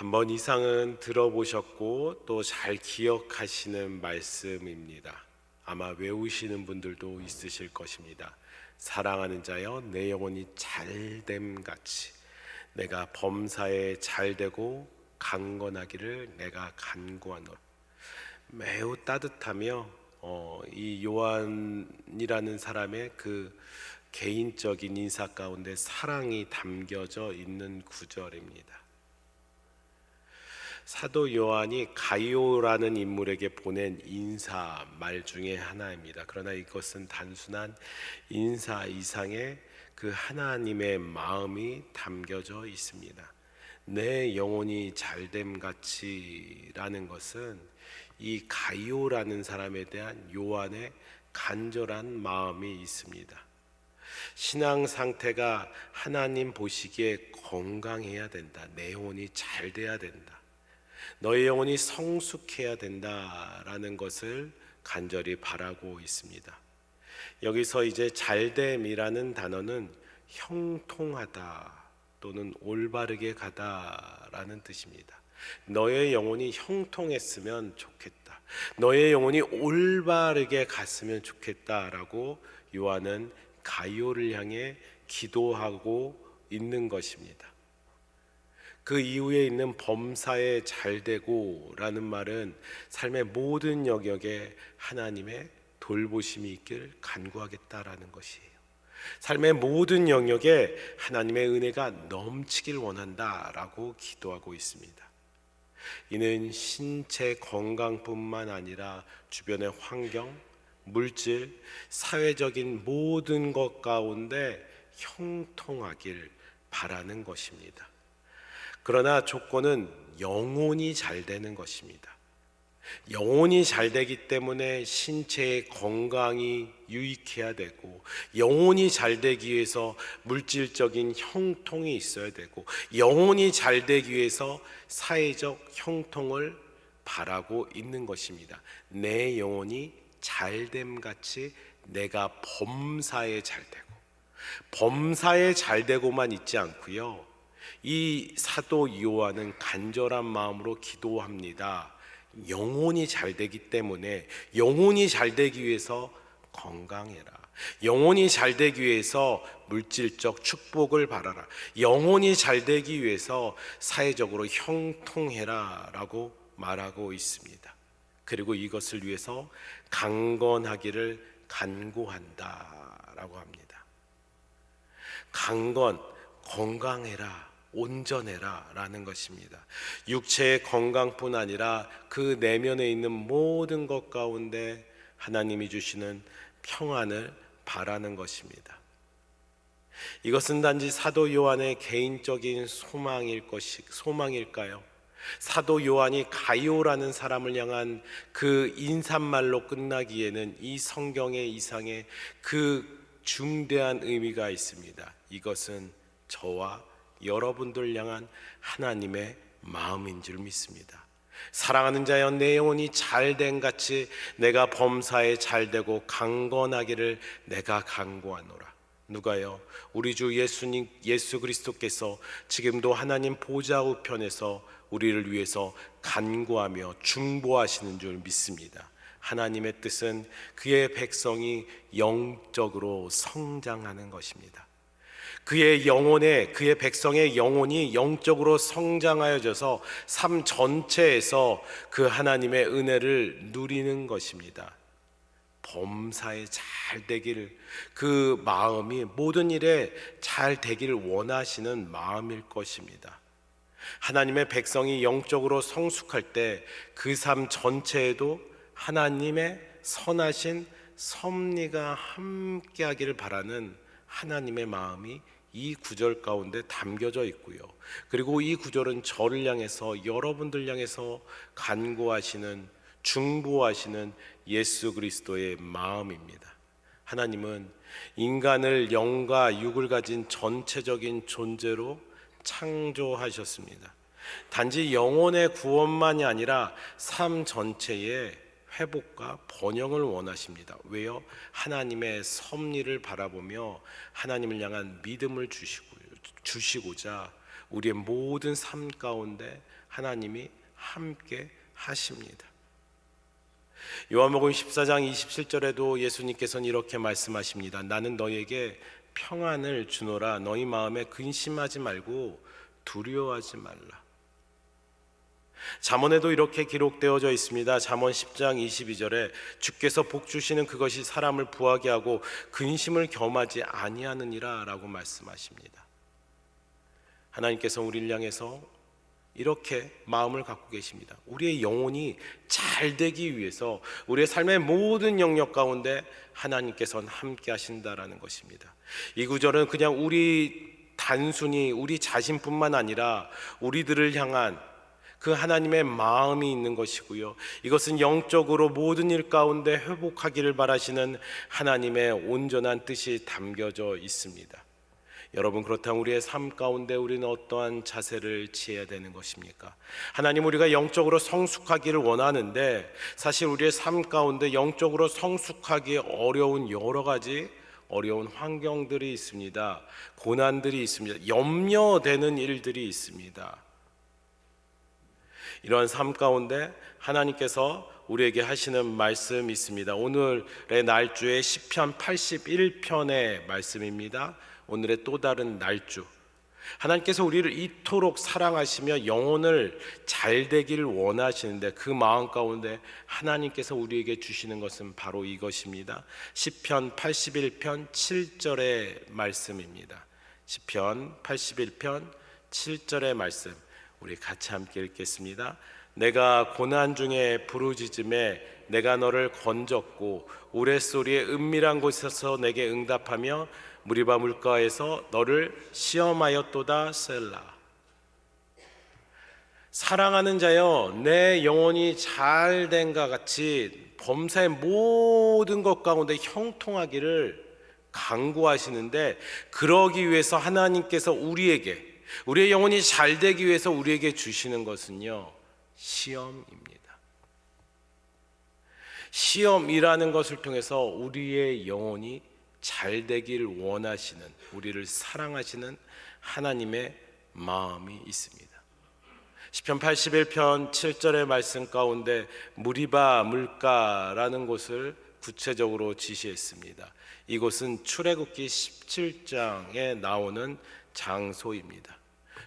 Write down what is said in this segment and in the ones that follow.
한 번 이상은 들어보셨고 또 잘 기억하시는 말씀입니다. 아마 외우시는 분들도 있으실 것입니다. 사랑하는 자여, 내 영혼이 잘됨 같이 내가 범사에 잘되고 강건하기를 내가 간구하노라. 매우 따뜻하며 이 요한이라는 사람의 그 개인적인 인사 가운데 사랑이 담겨져 있는 구절입니다. 사도 요한이 가이오라는 인물에게 보낸 인사 말 중에 하나입니다. 그러나 이것은 단순한 인사 이상의 그 하나님의 마음이 담겨져 있습니다. 내 영혼이 잘됨 같이라는 것은 이 가이오라는 사람에 대한 요한의 간절한 마음이 있습니다. 신앙 상태가 하나님 보시기에 건강해야 된다. 내 영혼이 잘 돼야 된다. 너의 영혼이 성숙해야 된다라는 것을 간절히 바라고 있습니다. 여기서 이제 잘됨이라는 단어는 형통하다 또는 올바르게 가다라는 뜻입니다. 너의 영혼이 형통했으면 좋겠다. 너의 영혼이 올바르게 갔으면 좋겠다라고 요한은 가이오를 향해 기도하고 있는 것입니다. 그 이후에 있는 범사에 잘되고 라는 말은 삶의 모든 영역에 하나님의 돌보심이 있길 간구하겠다라는 것이에요. 삶의 모든 영역에 하나님의 은혜가 넘치길 원한다라고 기도하고 있습니다. 이는 신체 건강뿐만 아니라 주변의 환경, 물질, 사회적인 모든 것 가운데 형통하길 바라는 것입니다. 그러나 조건은 영혼이 잘 되는 것입니다. 영혼이 잘 되기 때문에 신체의 건강이 유익해야 되고, 영혼이 잘 되기 위해서 물질적인 형통이 있어야 되고, 영혼이 잘 되기 위해서 사회적 형통을 바라고 있는 것입니다. 내 영혼이 잘됨 같이 내가 범사에 잘 되고, 범사에 잘 되고만 있지 않고요, 이 사도 요한은 간절한 마음으로 기도합니다. 영혼이 잘 되기 때문에, 영혼이 잘 되기 위해서 건강해라. 영혼이 잘 되기 위해서 물질적 축복을 바라라. 영혼이 잘 되기 위해서 사회적으로 형통해라 라고 말하고 있습니다. 그리고 이것을 위해서 강건하기를 간구한다 라고 합니다. 강건, 건강해라, 온전해라 라는 것입니다. 육체의 건강뿐 아니라 그 내면에 있는 모든 것 가운데 하나님이 주시는 평안을 바라는 것입니다. 이것은 단지 사도 요한의 개인적인 소망일까요? 사도 요한이 가이오라는 사람을 향한 그 인사말로 끝나기에는 이 성경의 이상의 그 중대한 의미가 있습니다. 이것은 저와 여러분들 향한 하나님의 마음인 줄 믿습니다. 사랑하는 자여, 내 영혼이 잘된 같이 내가 범사에 잘되고 강건하기를 내가 간구하노라. 누가요? 우리 주 예수 그리스도께서 지금도 하나님 보좌 우편에서 우리를 위해서 간구하며 중보하시는 줄 믿습니다. 하나님의 뜻은 그의 백성이 영적으로 성장하는 것입니다. 그의 백성의 영혼이 영적으로 성장하여져서 삶 전체에서 그 하나님의 은혜를 누리는 것입니다. 범사에 잘 되기를, 그 마음이 모든 일에 잘 되기를 원하시는 마음일 것입니다. 하나님의 백성이 영적으로 성숙할 때 그 삶 전체에도 하나님의 선하신 섭리가 함께하기를 바라는 하나님의 마음이 이 구절 가운데 담겨져 있고요. 그리고 이 구절은 저를 향해서, 여러분들 향해서 간구하시는, 중보하시는 예수 그리스도의 마음입니다. 하나님은 인간을 영과 육을 가진 전체적인 존재로 창조하셨습니다. 단지 영혼의 구원만이 아니라 삶 전체의 회복과 번영을 원하십니다. 왜요? 하나님의 섭리를 바라보며 하나님을 향한 믿음을 주시고자 우리의 모든 삶 가운데 하나님이 함께 하십니다. 요한복음 14장 27절에도 예수님께서는 이렇게 말씀하십니다. 나는 너희에게 평안을 주노라. 너희 마음에 근심하지 말고 두려워하지 말라. 잠언에도 이렇게 기록되어져 있습니다. 잠언 10장 22절에 주께서 복 주시는 그것이 사람을 부하게 하고 근심을 겸하지 아니하느니라 라고 말씀하십니다. 하나님께서 우리를 향해서 이렇게 마음을 갖고 계십니다. 우리의 영혼이 잘 되기 위해서 우리의 삶의 모든 영역 가운데 하나님께서는 함께 하신다라는 것입니다. 이 구절은 그냥 단순히 우리 자신뿐만 아니라 우리들을 향한 그 하나님의 마음이 있는 것이고요. 이것은 영적으로 모든 일 가운데 회복하기를 바라시는 하나님의 온전한 뜻이 담겨져 있습니다. 여러분, 그렇다면 우리의 삶 가운데 우리는 어떠한 자세를 취해야 되는 것입니까? 하나님, 우리가 영적으로 성숙하기를 원하는데 사실 우리의 삶 가운데 영적으로 성숙하기 어려운 여러 가지 어려운 환경들이 있습니다. 고난들이 있습니다. 염려되는 일들이 있습니다. 이러한 삶 가운데 하나님께서 우리에게 하시는 말씀이 있습니다. 오늘의 날주의 시편 81편의 말씀입니다. 오늘의 또 다른 날주. 하나님께서 우리를 이토록 사랑하시며 영혼을 잘 되기를 원하시는데 그 마음 가운데 하나님께서 우리에게 주시는 것은 바로 이것입니다. 시편 81편 7절의 말씀입니다. 시편 81편 7절의 말씀, 우리 같이 함께 읽겠습니다. 내가 고난 중에 부르짖음에 내가 너를 건졌고 우레소리의 은밀한 곳에서 내게 응답하며 무리바 물가에서 너를 시험하였도다. 셀라. 사랑하는 자여, 내 영혼이 잘된가 같이 범사의 모든 것 가운데 형통하기를 간구하시는데, 그러기 위해서 하나님께서 우리의 영혼이 잘되기 위해서 우리에게 주시는 것은요, 시험입니다. 시험이라는 것을 통해서 우리의 영혼이 잘 되기를 원하시는, 우리를 사랑하시는 하나님의 마음이 있습니다. 시편 81편 7절의 말씀 가운데 무리바 물가라는 곳을 구체적으로 지시했습니다. 이곳은 출애굽기 17장에 나오는 장소입니다.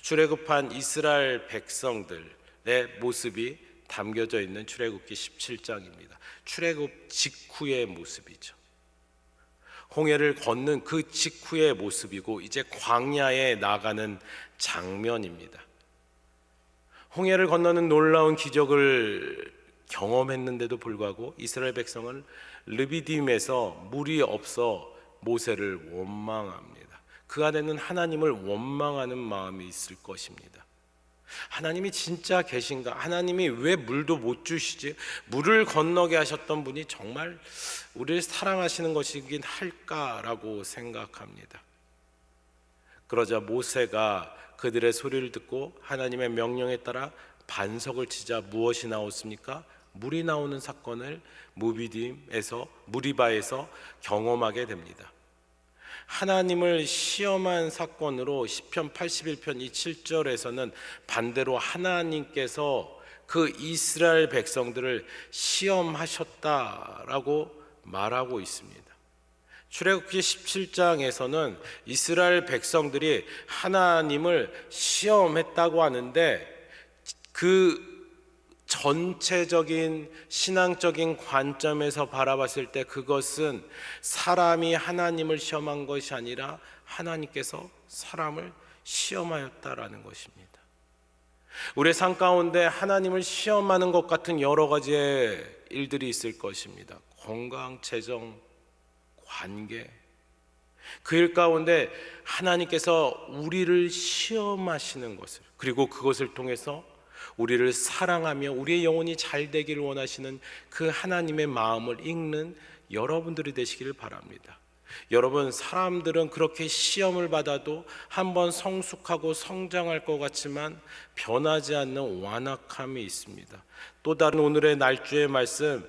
출애굽한 이스라엘 백성들의 모습이 담겨져 있는 출애굽기 17장입니다. 출애굽 직후의 모습이죠. 홍해를 걷는 그 직후의 모습이고 이제 광야에 나가는 장면입니다. 홍해를 건너는 놀라운 기적을 경험했는데도 불구하고 이스라엘 백성은 르비딤에서 물이 없어 모세를 원망합니다. 그 안에는 하나님을 원망하는 마음이 있을 것입니다. 하나님이 진짜 계신가? 하나님이 왜 물도 못 주시지? 물을 건너게 하셨던 분이 정말 우리를 사랑하시는 것이긴 할까라고 생각합니다. 그러자 모세가 그들의 소리를 듣고 하나님의 명령에 따라 반석을 치자 무엇이 나왔습니까? 물이 나오는 사건을 무리바에서 경험하게 됩니다. 하나님을 시험한 사건으로 시편 81편 이 7절에서는 반대로 하나님께서 그 이스라엘 백성들을 시험하셨다라고 말하고 있습니다. 출애굽기 17장에서는 이스라엘 백성들이 하나님을 시험했다고 하는데 그 전체적인 신앙적인 관점에서 바라봤을 때 그것은 사람이 하나님을 시험한 것이 아니라 하나님께서 사람을 시험하였다라는 것입니다. 우리의 삶 가운데 하나님을 시험하는 것 같은 여러 가지의 일들이 있을 것입니다. 건강, 재정, 관계, 그 일 가운데 하나님께서 우리를 시험하시는 것을, 그리고 그것을 통해서 우리를 사랑하며 우리의 영혼이 잘 되기를 원하시는 그 하나님의 마음을 읽는 여러분들이 되시기를 바랍니다. 여러분, 사람들은 그렇게 시험을 받아도 한번 성숙하고 성장할 것 같지만 변하지 않는 완악함이 있습니다. 또 다른 오늘의 날주의 말씀,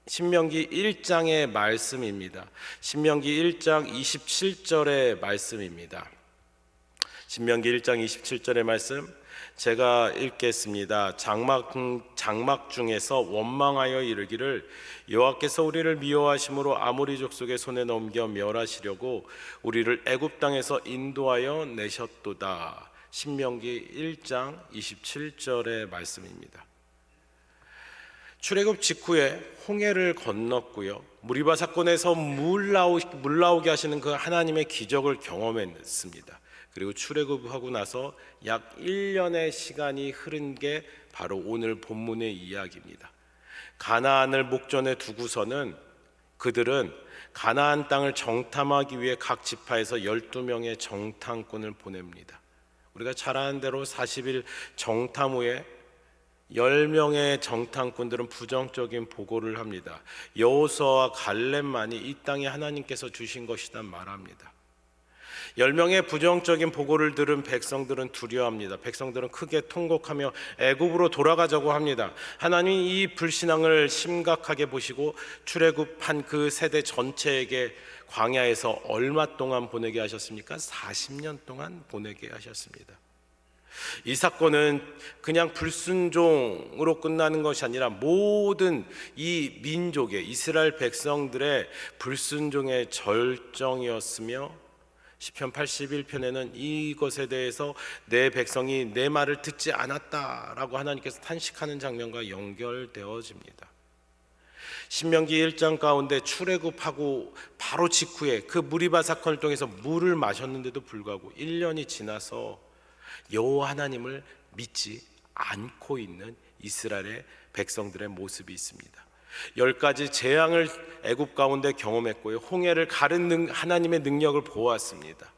신명기 1장의 말씀입니다. 신명기 1장 27절의 말씀입니다. 신명기 1장 27절의 말씀 제가 읽겠습니다. 장막 중에서 원망하여 이르기를 여호와께서 우리를 미워하심으로 아모리 족속의 손에 넘겨 멸하시려고 우리를 애굽 땅에서 인도하여 내셨도다. 신명기 1장 27절의 말씀입니다. 출애굽 직후에 홍해를 건넜고요, 무리바 사건에서 물 나오게 하시는 그 하나님의 기적을 경험했습니다. 그리고 출애굽하고 나서 약 1년의 시간이 흐른 게 바로 오늘 본문의 이야기입니다. 가나안을 목전에 두고서는 그들은 가나안 땅을 정탐하기 위해 각 지파에서 12명의 정탐꾼을 보냅니다. 우리가 잘 아는 대로 40일 정탐 후에 10명의 정탐꾼들은 부정적인 보고를 합니다. 여호수아와 갈렙만이 이 땅에 하나님께서 주신 것이다 말합니다. 10명의 부정적인 보고를 들은 백성들은 두려워합니다. 백성들은 크게 통곡하며 애굽으로 돌아가자고 합니다. 하나님이 이 불신앙을 심각하게 보시고 출애굽한 그 세대 전체에게 광야에서 얼마 동안 보내게 하셨습니까? 40년 동안 보내게 하셨습니다. 이 사건은 그냥 불순종으로 끝나는 것이 아니라 모든 이 민족의 이스라엘 백성들의 불순종의 절정이었으며, 시편 81편에는 이것에 대해서 내 백성이 내 말을 듣지 않았다라고 하나님께서 탄식하는 장면과 연결되어집니다. 신명기 1장 가운데 출애굽하고 바로 직후에 그 무리바 사건을 통해서 물을 마셨는데도 불구하고 1년이 지나서 여호와 하나님을 믿지 않고 있는 이스라엘의 백성들의 모습이 있습니다. 10가지 재앙을 애굽 가운데 경험했고요, 홍해를 가른 하나님의 능력을 보았습니다.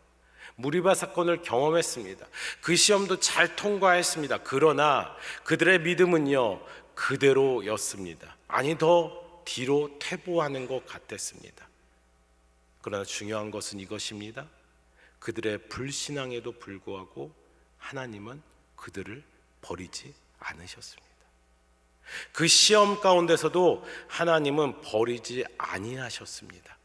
무리바 사건을 경험했습니다. 그 시험도 잘 통과했습니다. 그러나 그들의 믿음은요, 그대로였습니다. 아니, 더 뒤로 퇴보하는 것 같았습니다. 그러나 중요한 것은 이것입니다. 그들의 불신앙에도 불구하고 하나님은 그들을 버리지 않으셨습니다. 그 시험 가운데서도 하나님은 버리지 아니하셨습니다.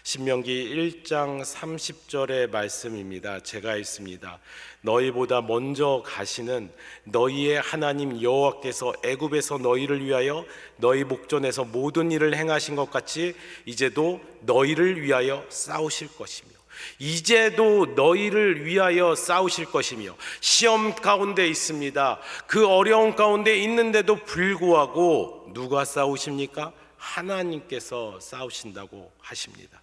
신명기 1장 30절의 말씀입니다. 제가 읽습니다. 너희보다 먼저 가시는 너희의 하나님 여호와께서 애굽에서 너희를 위하여 너희 목전에서 모든 일을 행하신 것 같이 이제도 너희를 위하여 싸우실 것이며, 이제도 너희를 위하여 싸우실 것이며, 시험 가운데 있습니다. 그 어려운 가운데 있는데도 불구하고 누가 싸우십니까? 하나님께서 싸우신다고 하십니다.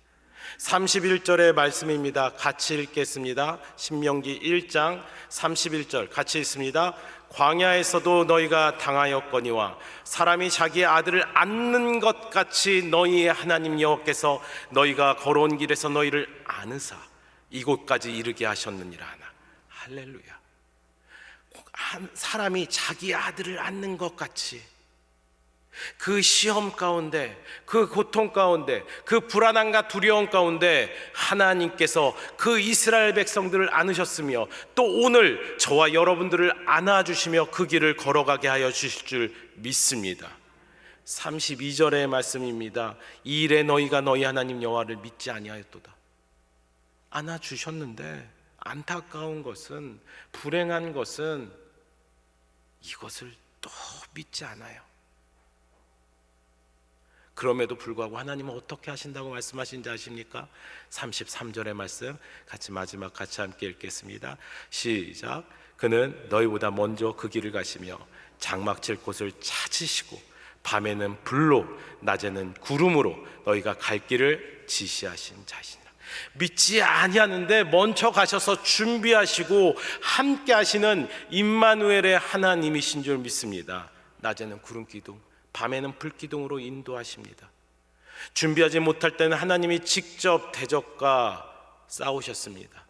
31절의 말씀입니다. 같이 읽겠습니다. 신명기 1장 31절 같이 읽습니다. 광야에서도 너희가 당하였거니와 사람이 자기의 아들을 안는 것 같이 너희의 하나님 여호와께서 너희가 걸어온 길에서 너희를 안으사 이곳까지 이르게 하셨느니라 하나. 할렐루야. 사람이 자기 아들을 안는 것 같이 그 시험 가운데, 그 고통 가운데, 그 불안함과 두려움 가운데 하나님께서 그 이스라엘 백성들을 안으셨으며 또 오늘 저와 여러분들을 안아주시며 그 길을 걸어가게 하여 주실 줄 믿습니다. 32절의 말씀입니다. 이 일에 너희가 너희 하나님 여호와를 믿지 아니하였도다. 안아주셨는데 안타까운 것은, 불행한 것은 이것을 또 믿지 않아요. 그럼에도 불구하고 하나님은 어떻게 하신다고 말씀하신지 아십니까? 33절의 말씀 마지막 같이 함께 읽겠습니다. 시작. 그는 너희보다 먼저 그 길을 가시며 장막칠 곳을 찾으시고 밤에는 불로 낮에는 구름으로 너희가 갈 길을 지시하신 자시니라. 믿지 아니하는데 먼저 가셔서 준비하시고 함께 하시는 임마누엘의 하나님이신 줄 믿습니다. 낮에는 구름 기둥, 밤에는 불기둥으로 인도하십니다. 준비하지 못할 때는 하나님이 직접 대적과 싸우셨습니다.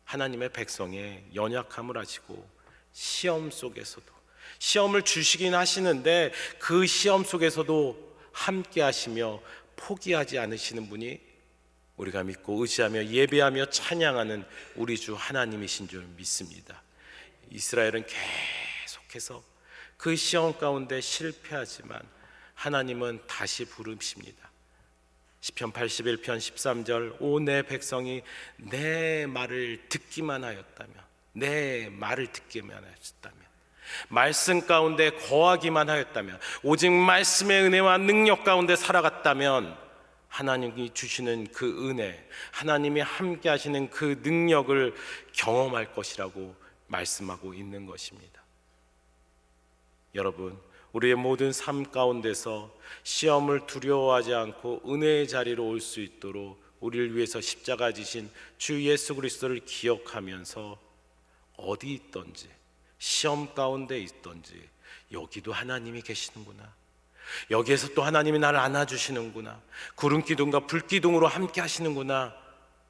하나님의 백성의 연약함을 아시고 시험 속에서도, 시험을 주시긴 하시는데 그 시험 속에서도 함께 하시며 포기하지 않으시는 분이 우리가 믿고 의지하며 예배하며 찬양하는 우리 주 하나님이신 줄 믿습니다. 이스라엘은 계속해서 그 시험 가운데 실패하지만 하나님은 다시 부르십니다. 시편 81편 13절 오 내 백성이 내 말을 듣기만 하였다면, 내 말을 듣기만 하였다면, 말씀 가운데 거하기만 하였다면, 오직 말씀의 은혜와 능력 가운데 살아갔다면 하나님이 주시는 그 은혜, 하나님이 함께 하시는 그 능력을 경험할 것이라고 말씀하고 있는 것입니다. 여러분, 우리의 모든 삶 가운데서 시험을 두려워하지 않고 은혜의 자리로 올 수 있도록 우리를 위해서 십자가 지신 주 예수 그리스도를 기억하면서 어디 있든지, 시험 가운데 있든지, 여기도 하나님이 계시는구나, 여기에서 또 하나님이 나를 안아주시는구나, 구름기둥과 불기둥으로 함께 하시는구나,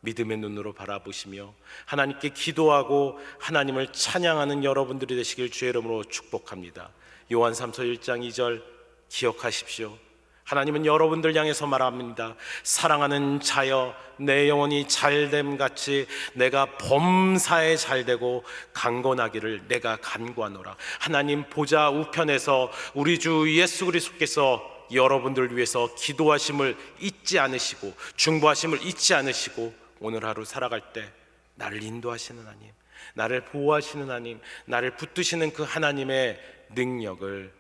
믿음의 눈으로 바라보시며 하나님께 기도하고 하나님을 찬양하는 여러분들이 되시길 주의 이름으로 축복합니다. 요한 3서 1장 2절 기억하십시오. 하나님은 여러분들 향해서 말합니다. 사랑하는 자여, 내 영혼이 잘됨 같이 내가 범사에 잘되고 강건하기를 내가 간구하노라. 하나님 보좌 우편에서 우리 주 예수 그리스도께서 여러분들을 위해서 기도하심을 잊지 않으시고 중보하심을 잊지 않으시고 오늘 하루 살아갈 때 나를 인도하시는 하나님, 나를 보호하시는 하나님, 나를 붙드시는 그 하나님의 능력을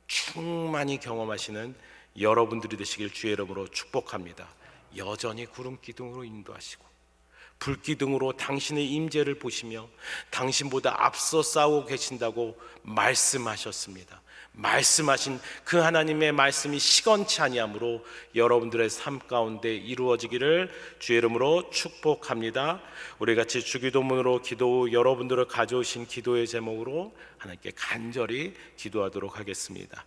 충만히 경험하시는 여러분들이 되시길 주의 이름으로 축복합니다. 여전히 구름기둥으로 인도하시고 불기둥으로 당신의 임재를 보시며 당신보다 앞서 싸우고 계신다고 말씀하셨습니다. 말씀하신 그 하나님의 말씀이 시건치 아니하므로 여러분들의 삶 가운데 이루어지기를 주의 이름으로 축복합니다. 우리 같이 주기도문으로 기도, 여러분들을 가져오신 기도의 제목으로 하나님께 간절히 기도하도록 하겠습니다.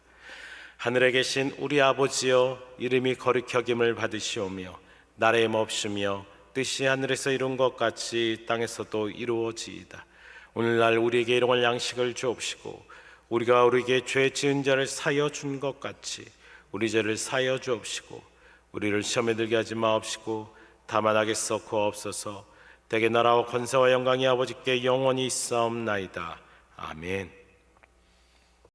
하늘에 계신 우리 아버지여, 이름이 거룩히 여김을 받으시오며 나라의 몹시며 뜻이 하늘에서 이룬 것 같이 땅에서도 이루어지이다. 오늘날 우리에게 일용할 양식을 주옵시고 우리가 우리에게 죄 지은 자를 사하여 준 것 같이 우리 죄를 사하여 주옵시고 우리를 시험에 들게 하지 마옵시고 다만 악에서 구하옵소서. 대개 나라와 권세와 영광이 아버지께 영원히 있사옵나이다. 아멘.